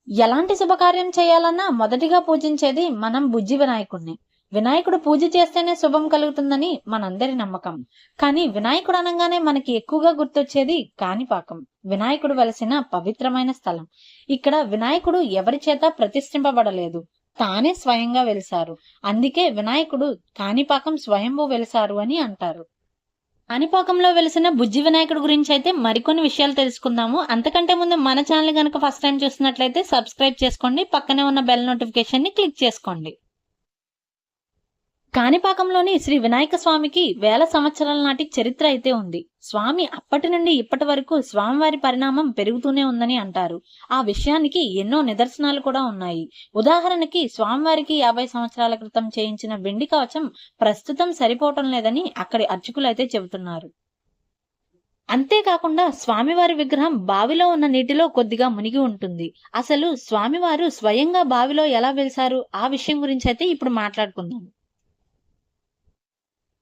ఎలాంటి శుభకార్యం చేయాలన్నా మొదటిగా పూజించేది మనం బుజ్జి వినాయకుడిని. వినాయకుడు పూజ చేస్తేనే శుభం కలుగుతుందని మనందరి నమ్మకం. కానీ వినాయకుడు అనగానే మనకి ఎక్కువగా గుర్తొచ్చేది కాణిపాకం. వినాయకుడు వెలసిన పవిత్రమైన స్థలం. ఇక్కడ వినాయకుడు ఎవరి చేత ప్రతిష్ఠింపబడలేదు, తానే స్వయంగా వెలిసారు. అందుకే వినాయకుడు కాణిపాకం స్వయంభూ వెలిసారు అని అంటారు. కాణిపాకంలో వెలిసిన బుజ్జి వినాయకుడి గురించి అయితే మరికొన్ని విషయాలు తెలుసుకుందాము. అంతకంటే ముందు మన ఛానల్ గనక ఫస్ట్ టైం చూస్తున్నట్లయితే సబ్స్క్రైబ్ చేసుకోండి, పక్కనే ఉన్న బెల్ నోటిఫికేషన్ ని క్లిక్ చేసుకోండి. కాణిపాకంలోని శ్రీ వినాయక స్వామికి వేల సంవత్సరాల నాటి చరిత్ర అయితే ఉంది. స్వామి అప్పటి నుండి ఇప్పటి వరకు స్వామివారి పరిణామం పెరుగుతూనే ఉందని అంటారు. ఆ విషయానికి ఎన్నో నిదర్శనాలు కూడా ఉన్నాయి. ఉదాహరణకి స్వామివారికి 50 సంవత్సరాల క్రితం చేయించిన వెండి కవచం ప్రస్తుతం సరిపోవటం లేదని అక్కడి అర్చకులు అయితే చెబుతున్నారు. అంతేకాకుండా స్వామివారి విగ్రహం బావిలో ఉన్న నీటిలో కొద్దిగా మునిగి ఉంటుంది. అసలు స్వామివారు స్వయంగా బావిలో ఎలా వెలిసారు ఆ విషయం గురించి అయితే ఇప్పుడు మాట్లాడుకుందాం.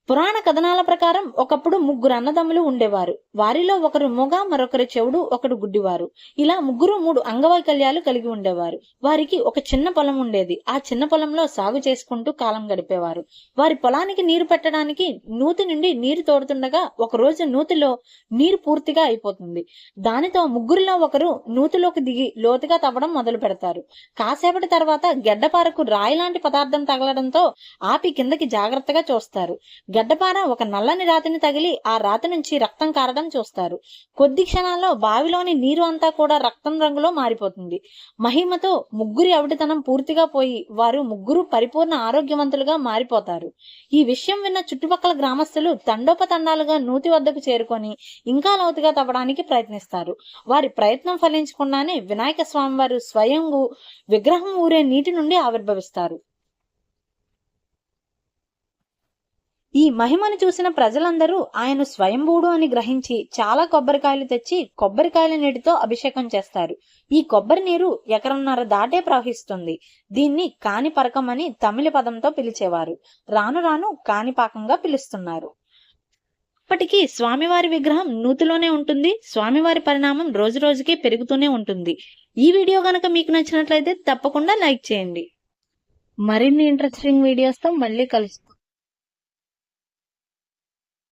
పురాణ కథనాల ప్రకారం ఒకప్పుడు ముగ్గురు అన్నదమ్ములు ఉండేవారు. వారిలో ఒకరు మొగ, మరొకరు చెవుడు, ఒకడు గుడ్డివారు. ఇలా ముగ్గురు 3 అంగవైకల్యాలు కలిగి ఉండేవారు. వారికి ఒక చిన్న పొలం ఉండేది. ఆ చిన్న పొలంలో సాగు చేసుకుంటూ కాలం గడిపేవారు. వారి పొలానికి నీరు పెట్టడానికి నూతి నుండి నీరు తోడుతుండగా ఒకరోజు నూతిలో నీరు పూర్తిగా అయిపోతుంది. దానితో ముగ్గురిలో ఒకరు నూతిలోకి దిగి లోతుగా తవ్వడం మొదలు పెడతారు. కాసేపటి తర్వాత గెడ్డపారకు రాయి లాంటి పదార్థం తగలడంతో ఆపి కిందకి జాగ్రత్తగా చూస్తారు. గడ్డపార ఒక నల్లని రాతిని తగిలి ఆ రాతి నుంచి రక్తం కారడం చూస్తారు. కొద్ది క్షణాల్లో బావిలోని నీరు అంతా కూడా రక్తం రంగులో మారిపోతుంది. మహిమతో ముగ్గురి అవిటితనం పూర్తిగా పోయి వారు ముగ్గురు పరిపూర్ణ ఆరోగ్యవంతులుగా మారిపోతారు. ఈ విషయం విన్న చుట్టుపక్కల గ్రామస్తులు తండోపతండాలుగా నూతి వద్దకు చేరుకొని ఇంకా లోతుగా తవ్వడానికి ప్రయత్నిస్తారు. వారి ప్రయత్నం ఫలించకుండానే వినాయక స్వామి వారు స్వయంగా విగ్రహం ఊరే నీటి నుండి ఆవిర్భవిస్తారు. ఈ మహిమను చూసిన ప్రజలందరూ ఆయన స్వయంభూడు అని గ్రహించి చాలా కొబ్బరికాయలు తెచ్చి కొబ్బరికాయల నీటితో అభిషేకం చేస్తారు. ఈ కొబ్బరి నీరు 1.5 ఎకరం దాటే ప్రవహిస్తుంది. దీన్ని కాణిపరకం అని తమిళ పదంతో పిలిచేవారు. రాను రాను కాణిపాకంగా పిలుస్తున్నారు. ఇప్పటికీ స్వామివారి విగ్రహం నూతిలోనే ఉంటుంది. స్వామివారి పరిణామం రోజు రోజుకి పెరుగుతూనే ఉంటుంది. ఈ వీడియో గనక మీకు నచ్చినట్లయితే తప్పకుండా లైక్ చేయండి. మరిన్ని ఇంట్రెస్టింగ్ వీడియోస్తో మళ్ళీ కలుస్తాం.